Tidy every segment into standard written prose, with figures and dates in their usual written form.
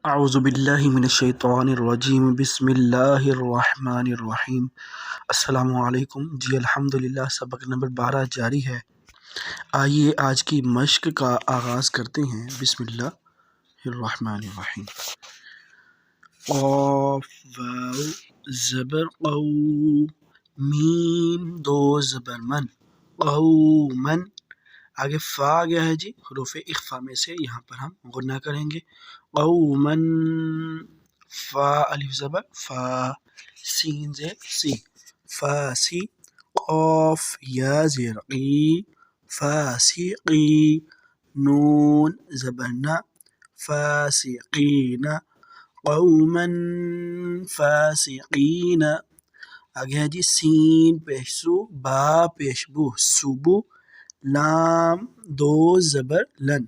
اعوذ باللہ من الشیطان الرجیم بسم اللہ الرحمن الرحیم۔ السلام علیکم جی، الحمدللہ سبق نمبر 12 جاری ہے۔ آئیے آج کی مشق کا آغاز کرتے ہیں۔ بسم اللہ الرحمن الرحیم۔ قاف واو زبر قو، میم دو زبر من، قومن۔ آگے فا آ گیا ہے جی، حروف اخفا میں سے یہاں پر ہم غنہ کریں گے۔ قومن، فا الف زبر فا، سین زیر سی، فاسی۔ قاف یا زیر قی، فاسقی۔ نون زبر نا، فاسقین۔ قوما فاسقین۔ آگے ہے جی سین پیش سو، با پیش بو، صبو۔ لام دو زبر لن،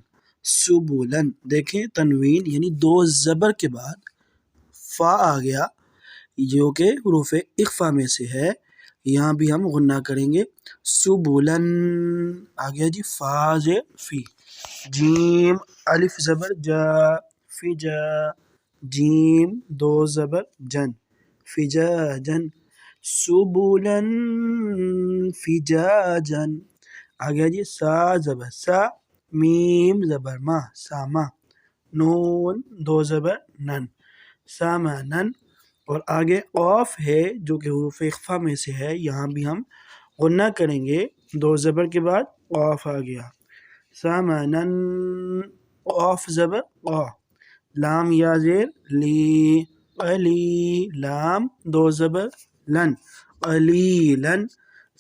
سبلن۔ دیکھیں تنوین یعنی دو زبر کے بعد فا آ گیا جو کہ حروف اخفا میں سے ہے، یہاں بھی ہم غنہ کریں گے۔ سبلن۔ آ گیا جی فا زیر فی۔ جیم الف زبر جا، فجا۔ جیم دو زبر جن، فجاجن۔ سبلن فجاجن۔ آ گیا جی سا زبر سا، میم زبر ما، ساما۔ نون دو زبر نن، سامنن۔ اور آگے قاف ہے جو کہ حروف اخفا میں سے ہے، یہاں بھی ہم غنہ کریں گے، دو زبر کے بعد قاف آ گیا، سامنن۔ قاف زبر قا۔ لام یا زیر لی، قلی۔ لام دو زبر لن، قلیلن۔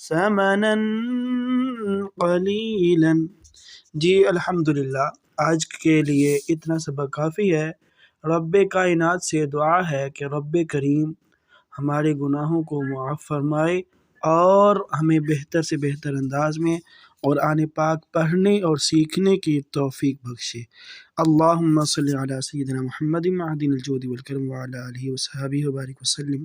ثمنن قلیلا۔ جی الحمدللہ آج کے لیے اتنا سبق کافی ہے۔ رب کائنات سے دعا ہے کہ رب کریم ہمارے گناہوں کو معاف فرمائے اور ہمیں بہتر سے بہتر انداز میں قرآن پاک پڑھنے اور سیکھنے کی توفیق بخشے۔ اللہم صلی علی سیدنا محمد معدن الجود والکرم وعلی آلہ وصحبہ وبارک وسلم۔